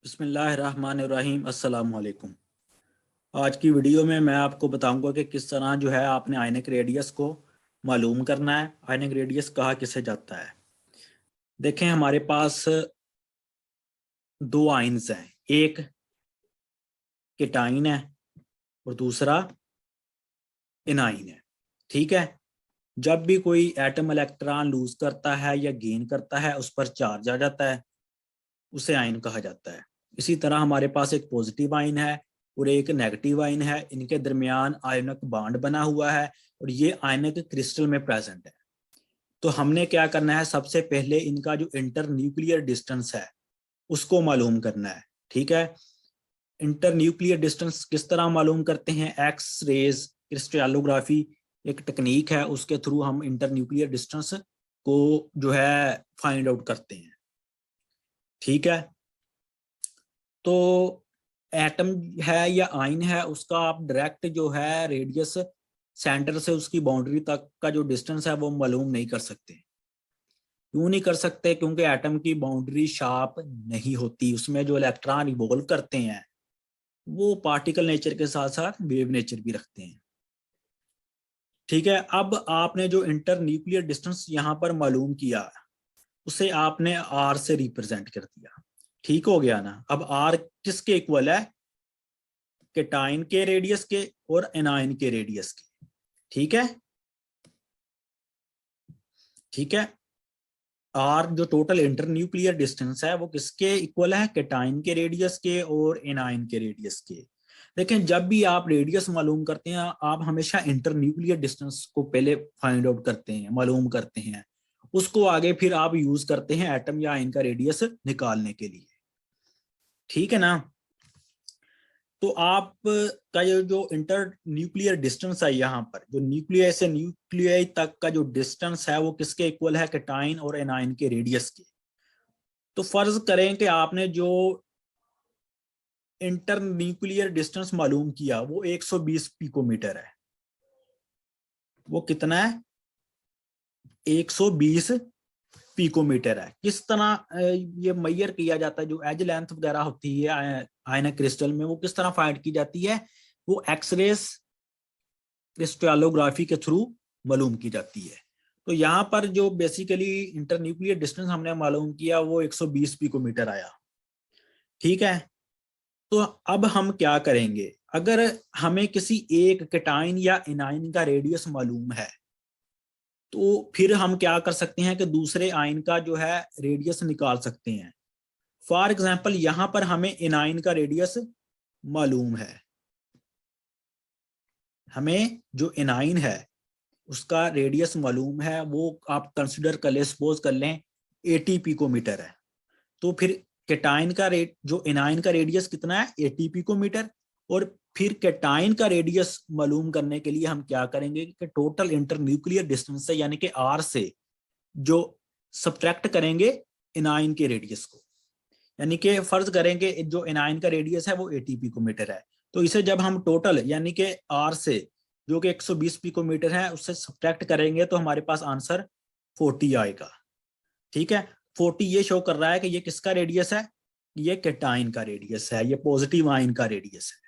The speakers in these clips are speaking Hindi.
बिस्मिल्लाहिर्रहमानिर्रहीम अस्सलाम वालेकुम। आज की वीडियो में मैं आपको बताऊंगा कि किस तरह जो है आपने आयनिक रेडियस को मालूम करना है। आयनिक रेडियस कहा किसे जाता है। देखें, हमारे पास दो आयन्स हैं, एक केटाइन है और दूसरा एनाइन है। ठीक है, जब भी कोई एटम इलेक्ट्रॉन लूज करता है या गेन करता है उस पर चार्ज आ जाता है, उसे आयन कहा जाता है। इसी तरह हमारे पास एक पॉजिटिव आयन है और एक नेगेटिव आयन है। इनके दरमियान आयनिक बॉन्ड बना हुआ है और ये आयनिक क्रिस्टल में प्रेजेंट है। तो हमने क्या करना है, सबसे पहले इनका जो इंटर न्यूक्लियर डिस्टेंस है उसको मालूम करना है। ठीक है, इंटर न्यूक्लियर डिस्टेंस किस तरह मालूम करते हैं? एक्स रेज क्रिस्टलोग्राफी एक टेक्निक है, उसके थ्रू हम इंटर न्यूक्लियर डिस्टेंस को जो है फाइंड आउट करते हैं। ठीक है, तो एटम है या आयन है उसका आप डायरेक्ट जो है रेडियस सेंटर से उसकी बाउंड्री तक का जो डिस्टेंस है वो मालूम नहीं कर सकते। क्यों नहीं कर सकते? क्योंकि एटम की बाउंड्री शार्प नहीं होती, उसमें जो इलेक्ट्रॉन इवॉल्व करते हैं वो पार्टिकल नेचर के साथ साथ वेव नेचर भी रखते हैं। ठीक है, अब आपने जो इंटर न्यूक्लियर डिस्टेंस यहाँ पर मालूम किया उसे आपने आर से रिप्रेजेंट कर दिया। ठीक हो गया ना? अब आर किसके इक्वल है? केटाइन के रेडियस के और एनाइन के रेडियस के। ठीक है, ठीक है, आर जो टोटल इंटरन्यूक्लियर डिस्टेंस है वो किसके इक्वल है? केटाइन के रेडियस के और एनाइन के रेडियस के। लेकिन जब भी आप रेडियस मालूम करते हैं आप हमेशा इंटरन्यूक्लियर डिस्टेंस को पहले फाइंड आउट करते हैं, मालूम करते हैं, उसको आगे फिर आप यूज करते हैं एटम या आयन का रेडियस निकालने के लिए। ठीक है ना? तो आप का ये जो इंटर न्यूक्लियर डिस्टेंस है, यहाँ पर जो न्यूक्लियस से न्यूक्लियस तक का जो डिस्टेंस है वो किसके इक्वल है? केटाइन और एनाइन के रेडियस के। तो फर्ज करें कि आपने जो इंटर न्यूक्लियर डिस्टेंस मालूम किया वो 120 पिकोमीटर है। वो कितना है? 120 पिकोमीटर है। किस तरह ये मेजर किया जाता है? जो एज लेंथ वगैरह होती है आयनिक क्रिस्टल में वो किस तरह फाइंड की जाती है? वो एक्सरेस क्रिस्टलोग्राफी के थ्रू मालूम की जाती है। तो यहाँ पर जो बेसिकली इंटरन्यूक्लियर डिस्टेंस हमने मालूम किया वो 120 पिकोमीटर आया। ठीक है, तो अब हम क्या करेंगे? अगर हमें किसी एक केटाइन या एनाइन का रेडियस मालूम है तो फिर हम क्या कर सकते हैं कि दूसरे आयन का जो है रेडियस निकाल सकते हैं। फॉर एग्जाम्पल यहां पर हमें एनाइन का रेडियस मालूम है। हमें जो एनाइन है उसका रेडियस मालूम है, वो आप कंसिडर कर ले, सपोज कर लें 80 पिकोमीटर है। तो फिर केटाइन का रेट जो एनाइन का रेडियस कितना है? 80 पिकोमीटर। और फिर केटाइन का रेडियस मालूम करने के लिए हम क्या करेंगे कि टोटल इंटरन्यूक्लियर डिस्टेंस से यानी कि आर से जो सब्ट्रैक्ट करेंगे एनाइन के रेडियस को। यानी कि फर्ज करेंगे जो एनाइन का रेडियस है वो 80 पिकोमीटर है, तो इसे जब हम टोटल यानी कि आर से जो कि 120 पिकोमीटर है उससे सब्ट्रैक्ट करेंगे तो हमारे पास आंसर 40 आएगा। ठीक है, 40 ये शो कर रहा है कि ये किसका रेडियस है? ये केटाइन का रेडियस है, ये पॉजिटिव आयन का रेडियस है।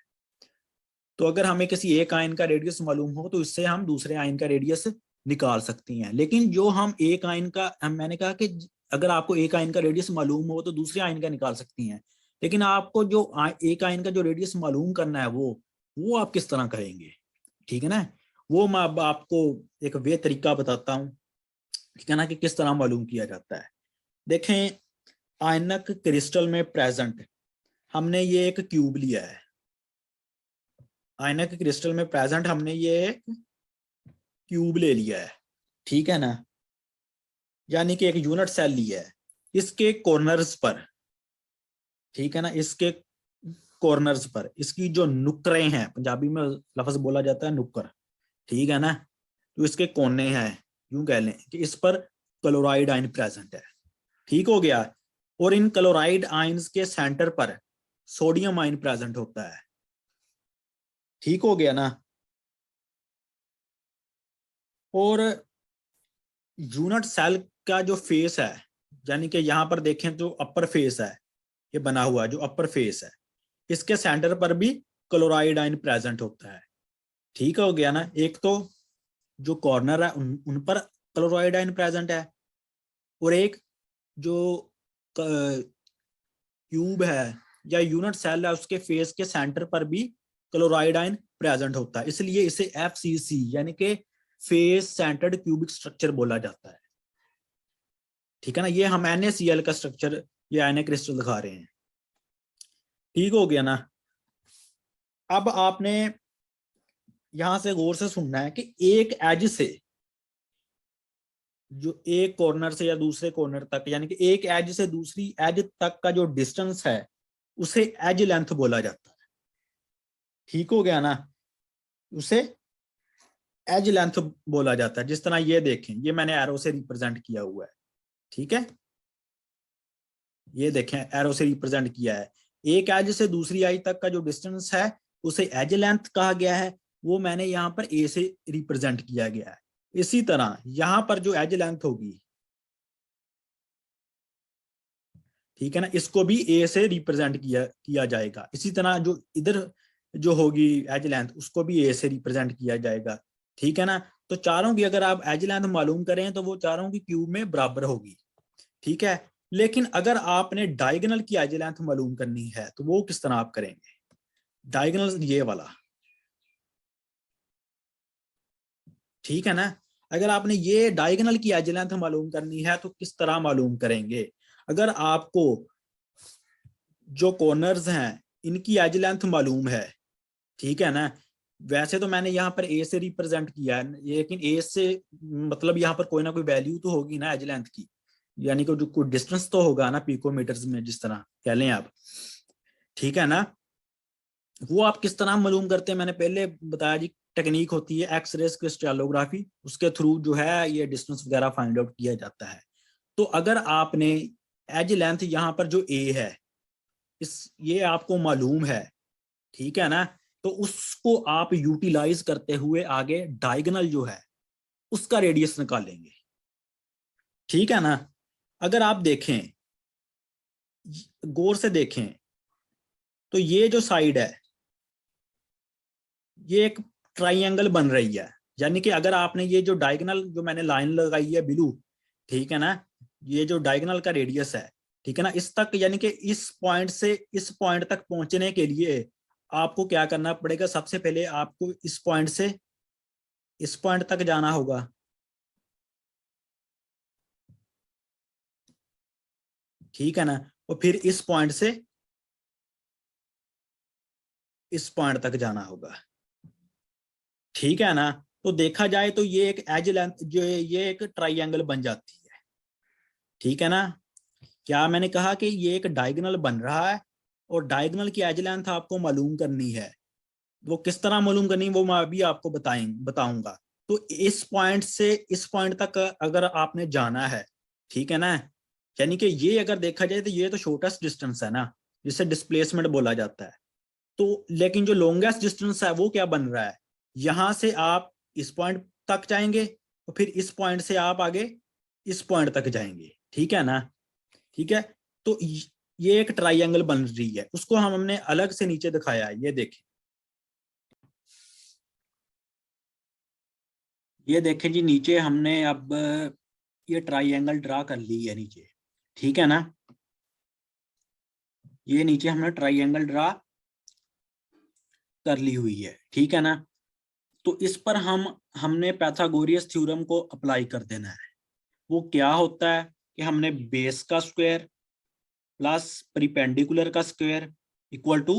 तो अगर हमें किसी एक आयन का रेडियस मालूम हो तो इससे हम दूसरे आयन का रेडियस निकाल सकती हैं। लेकिन जो हम एक आयन का मैंने कहा कि अगर आपको एक आयन का रेडियस मालूम हो तो दूसरे आयन का निकाल सकती हैं, लेकिन आपको जो एक आयन का जो रेडियस मालूम करना है वो आप किस तरह करेंगे? ठीक है ना, वो मैं अब आपको एक वे तरीका बताता हूँ। ठीक है ना, कि किस तरह मालूम किया जाता है। देखें, आयनक क्रिस्टल में प्रेजेंट हमने ये एक क्यूब लिया है। आयनक क्रिस्टल में प्रेजेंट हमने ये एक क्यूब ले लिया है। ठीक है ना, यानी कि एक यूनिट सेल लिया है। इसके कॉर्नर्स पर, ठीक है ना, इसके कॉर्नर्स पर इसकी जो नुक्करें हैं, पंजाबी में लफ्ज बोला जाता है नुक्कर। ठीक है ना, तो इसके कोने हैं, यूं कह लें कि इस पर क्लोराइड आयन प्रेजेंट है। ठीक हो गया, और इन क्लोराइड आयंस के सेंटर पर सोडियम आयन प्रेजेंट होता है। ठीक हो गया ना, और यूनिट सेल का जो फेस है, यानी कि यहां पर देखें तो अपर फेस है, ये बना हुआ जो अपर फेस है, इसके सेंटर पर भी क्लोराइड आयन प्रेजेंट होता है। ठीक हो गया ना। एक तो जो कॉर्नर है उन पर क्लोराइड आयन प्रेजेंट है, और एक जो क्यूब है या यूनिट सेल है उसके फेस के सेंटर पर भी क्लोराइड आयन प्रेजेंट होता है, इसलिए इसे FCC यानी कि फेस सेंटर्ड क्यूबिक स्ट्रक्चर बोला जाता है। ठीक है ना। ये हम NaCl का स्ट्रक्चर या Na क्रिस्टल दिखा रहे हैं। ठीक हो गया ना। अब आपने यहां से गौर से सुनना है कि एक एज से, जो एक कॉर्नर से या दूसरे कॉर्नर तक, यानी कि एक एज से दूसरी एज तक का जो डिस्टेंस है उसे एज लेंथ बोला जाता है। ठीक हो गया ना। उसे एज लेंथ बोला जाता है। जिस तरह ये देखें, ये मैंने एरो से रिप्रेजेंट किया हुआ है। ठीक है, ये देखें एरो से रिप्रेजेंट किया है। एक एज से दूसरी एज तक का जो डिस्टेंस है उसे एज लेंथ कहा गया है, वो मैंने यहाँ पर ए से रिप्रेजेंट किया गया है। इसी तरह यहाँ पर जो एज लेंथ होगी, ठीक है ना, इसको भी ए से रिप्रेजेंट किया जाएगा। इसी तरह जो इधर जो होगी एज लेंथ, उसको भी ए से रिप्रेजेंट किया जाएगा। ठीक है ना। तो चारों की अगर आप एज लेंथ मालूम करें तो वो चारों की क्यूब में बराबर होगी। ठीक है। लेकिन अगर आपने डायगोनल की एज लेंथ मालूम करनी है तो वो किस तरह आप करेंगे? डायगोनल ये वाला, ठीक है ना। अगर आपने ये डायगोनल की एज लेंथ मालूम करनी है तो किस तरह मालूम करेंगे? अगर आपको जो कॉर्नर्स हैं इनकी एज लेंथ मालूम है, ठीक है ना, वैसे तो मैंने यहाँ पर ए से रिप्रेजेंट किया है, लेकिन ए से मतलब यहाँ पर कोई ना कोई वैल्यू तो होगी ना एज लेंथ की, यानी कि जो कोई डिस्टेंस तो होगा ना पिकोमीटर्स में, जिस तरह कह लें आप। ठीक है ना। वो आप किस तरह मालूम करते हैं, मैंने पहले बताया जी। टेक्निक होती है एक्सरेज क्रिस्टलोग्राफी, उसके थ्रू जो है ये डिस्टेंस वगैरह फाइंड आउट किया जाता है। तो अगर आपने एज लेंथ यहाँ पर जो ए है, इस ये आपको मालूम है, ठीक है ना, तो उसको आप यूटिलाइज करते हुए आगे डायगोनल जो है उसका रेडियस निकालेंगे। ठीक है ना। अगर आप देखें, गौर से देखें, तो ये जो साइड है ये एक ट्राइंगल बन रही है, यानी कि अगर आपने ये जो डायगोनल जो मैंने लाइन लगाई है ब्लू, ठीक है ना, ये जो डायगोनल का रेडियस है, ठीक है ना, इस तक, यानी कि इस पॉइंट से इस पॉइंट तक पहुंचने के लिए आपको क्या करना पड़ेगा? सबसे पहले आपको इस पॉइंट से इस पॉइंट तक जाना होगा। ठीक है ना। और फिर इस पॉइंट से इस पॉइंट तक जाना होगा। ठीक है ना। तो देखा जाए तो ये एक एज लेंथ जो ये एक ट्राइंगल बन जाती है। ठीक है ना। क्या मैंने कहा कि ये एक डायगोनल बन रहा है, और डायगोनल की एज लेंथ आपको मालूम करनी है। वो किस तरह मालूम करनी है वो मैं अभी आपको बताऊंगा। तो इस पॉइंट से इस पॉइंट तक अगर आपने जाना है, ठीक है ना, यानी कि ये अगर देखा जाए तो ये तो शॉर्टेस्ट डिस्टेंस है ना, जिसे डिस्प्लेसमेंट बोला जाता है। तो लेकिन जो लॉन्गेस्ट डिस्टेंस है वो क्या बन रहा है? यहां से आप इस पॉइंट तक जाएंगे, और फिर इस पॉइंट से आप आगे इस पॉइंट तक जाएंगे। ठीक है ना। ठीक है। तो ये एक ट्राइंगल बन रही है, उसको हमने अलग से नीचे दिखाया है। ये देखें, ये देखें जी, नीचे हमने अब ये ट्राइंगल ड्रा कर ली है नीचे। ठीक है ना। ये नीचे हमने ट्राइंगल ड्रा कर ली हुई है। ठीक है ना। तो इस पर हमने पैथागोरियस थ्योरम को अप्लाई कर देना है। वो क्या होता है कि हमने बेस का स्क्वायर प्लस परिपेंडिकुलर का स्क्वायर इक्वल टू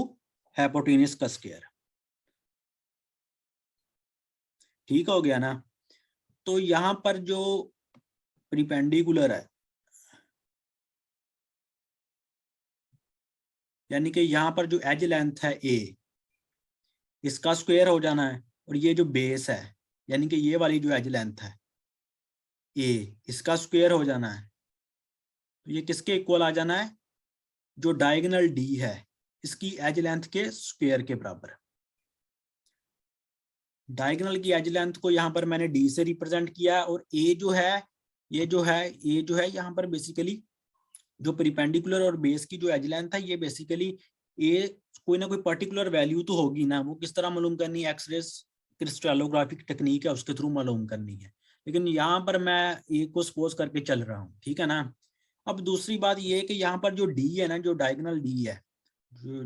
हाइपोटेन्यूज का स्क्वायर। ठीक हो गया ना। तो यहां पर जो परिपेंडिकुलर है, यानी कि यहां पर जो एज लेंथ है ए, इसका स्क्वायर हो जाना है, और ये जो बेस है यानी कि ये वाली जो एज लेंथ है ए, इसका स्क्वायर हो जाना है। तो ये किसके इक्वल आ जाना है? जो डायगोनल डी है इसकी एज लेंथ के स्क्वायर के बराबर। डायगोनल की एज लेंथ को यहाँ पर मैंने डी से रिप्रेजेंट किया है, और ए जो है ये जो है ए जो है यहाँ पर बेसिकली जो परिपेंडिकुलर और बेस की जो एज लेंथ है ये बेसिकली ये कोई ना कोई पर्टिकुलर वैल्यू तो होगी ना, वो किस तरह मालूम करनी है, एक्सरेस क्रिस्टलोग्राफिक टेक्निक है उसके थ्रू मालूम करनी है। लेकिन यहाँ पर मैं ए को सपोज करके चल रहा हूँ, ठीक है ना। अब दूसरी बात ये है कि यहाँ पर जो डी है ना, जो डायगोनल डी है, जो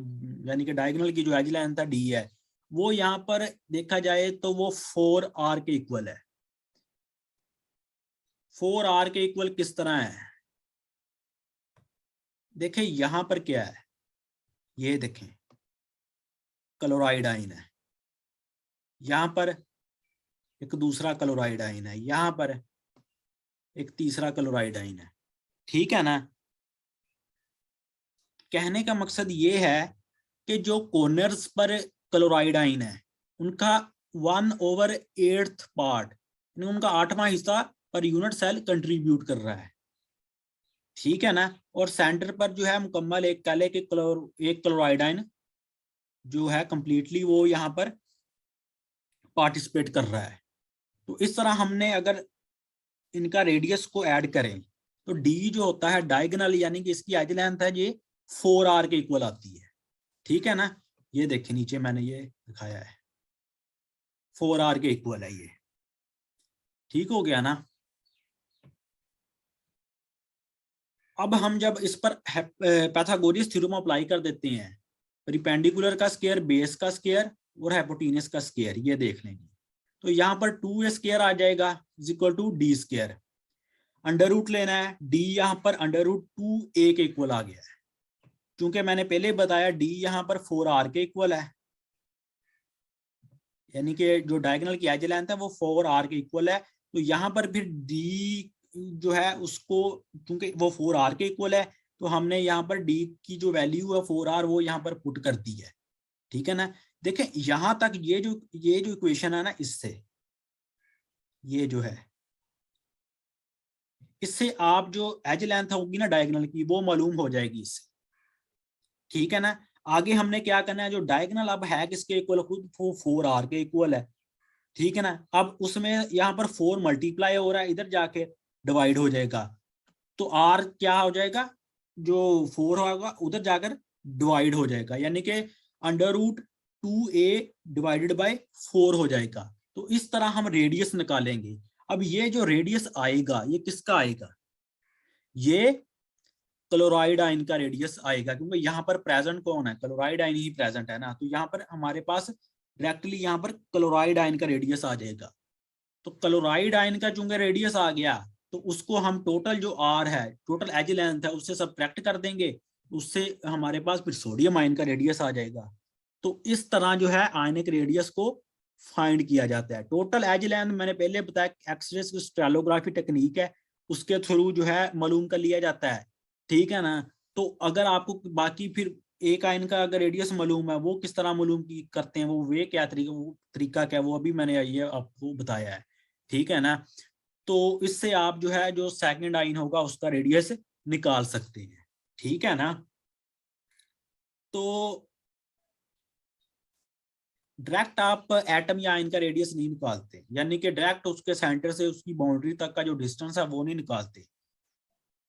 यानी कि डायगोनल की जो एज लेंथ है डी है, वो यहाँ पर देखा जाए तो वो 4r के इक्वल है। 4r के इक्वल किस तरह है, देखें यहां पर क्या है, ये देखें क्लोराइड आयन है, यहां पर एक दूसरा क्लोराइड आयन है, यहां पर एक तीसरा क्लोराइड आयन है, ठीक है ना। कहने का मकसद ये है कि जो कॉर्नर्स पर क्लोराइड आयन है उनका 1/8 पार्ट, उनका 8वां हिस्सा पर यूनिट सेल कंट्रीब्यूट कर रहा है, ठीक है ना। और सेंटर पर जो है मुकम्मल एक कह ले कि एक क्लोराइड आयन जो है कंप्लीटली वो यहाँ पर पार्टिसिपेट कर रहा है। तो इस तरह हमने अगर इनका रेडियस को ऐड करें तो डी जो होता है डायगोनल यानी कि इसकी एज लेंथ है ये 4r के इक्वल आती है, ठीक है ना। ये देखिए नीचे मैंने ये दिखाया है 4r के इक्वल है ये, ठीक हो गया ना। अब हम जब इस पर पैथागोरस थ्योरम अप्लाई कर देते हैं, परपेंडिकुलर का स्क्वायर, बेस का स्क्वायर और हाइपोटेन्यूस का स्क्वायर, ये देख लेंगे। तो यहाँ पर 2a स्क्वायर आ जाएगा is equal to D square, under root लेना है, डी यहाँ पर अंडर रूट 2a के इक्वल आ गया है, क्योंकि मैंने पहले बताया डी यहाँ पर 4r के इक्वल है, यानी कि जो डायगोनल की एज लेंथ है वो 4r के इक्वल है। तो यहाँ पर फिर डी जो है उसको, क्योंकि वो 4r के इक्वल है, तो हमने यहाँ पर डी की जो वैल्यू है 4r वो यहाँ पर पुट कर दी है, ठीक है ना। देखें यहां तक ये जो इक्वेशन है ना, इससे ये जो है इससे आप जो एज लेंथ होगी ना डायगोनल की वो मालूम हो जाएगी इससे, ठीक है ना। आगे हमने क्या करना है, जो डायगोनल अब है किसके इक्वल, खुद 4r के इक्वल है, ठीक है ना। अब उसमें यहाँ पर 4 मल्टीप्लाई हो रहा है, इधर जाके डिवाइड हो जाएगा, तो r क्या हो जाएगा, जो 4 होगा उधर जाकर डिवाइड हो जाएगा, यानी कि under root 2a divided by 4 हो जाएगा। तो इस तरह हम रेडियस निकालेंगे। अब ये जो रेडियस आएगा ये किसका आएगा, ये क्लोराइड आयन का रेडियस आएगा, क्योंकि यहाँ पर प्रेजेंट कौन है, क्लोराइड आयन ही प्रेजेंट है ना। तो यहाँ पर हमारे पास डायरेक्टली यहाँ पर क्लोराइड आयन का रेडियस आ जाएगा। तो क्लोराइड आयन का चूंकि रेडियस आ गया तो उसको हम टोटल जो आर है, टोटल एज लेंथ है, उससे सब्ट्रैक्ट कर देंगे, उससे हमारे पास फिर सोडियम आयन का रेडियस आ जाएगा। तो इस तरह जो है आयनिक रेडियस को फाइंड किया जाता है। टोटल एज लेंथ मैंने पहले बताया एक्सरे क्रिस्टलोग्राफी टेक्निक है, उसके थ्रू जो है मालूम कर लिया जाता है, ठीक है ना। तो अगर आपको बाकी फिर एक आयन का अगर रेडियस मालूम है, वो किस तरह मालूम करते हैं, वो वे क्या तरीका, वो तरीका क्या, वो अभी मैंने ये आपको बताया है, ठीक है ना। तो इससे आप जो है जो सेकंड आयन होगा उसका रेडियस निकाल सकते हैं, ठीक है ना। तो डायरेक्ट आप एटम या आयन का रेडियस नहीं निकालते, यानी कि डायरेक्ट उसके सेंटर से उसकी बाउंड्री तक का जो डिस्टेंस है वो नहीं निकालते।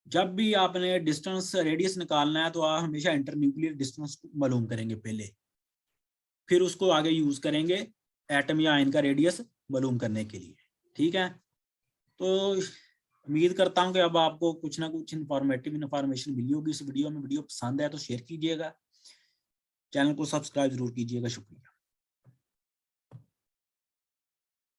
जब भी आपने डिस्टेंस रेडियस निकालना है तो आप हमेशा इंटरन्यूक्लियर डिस्टेंस मालूम करेंगे पहले, फिर उसको आगे यूज करेंगे एटम या आयन का रेडियस मालूम करने के लिए, ठीक है। तो उम्मीद करता हूं कि अब आपको कुछ ना कुछ इन्फॉर्मेशन मिली होगी इस वीडियो में। वीडियो पसंद है तो शेयर कीजिएगा, चैनल को सब्सक्राइब जरूर कीजिएगा। शुक्रिया।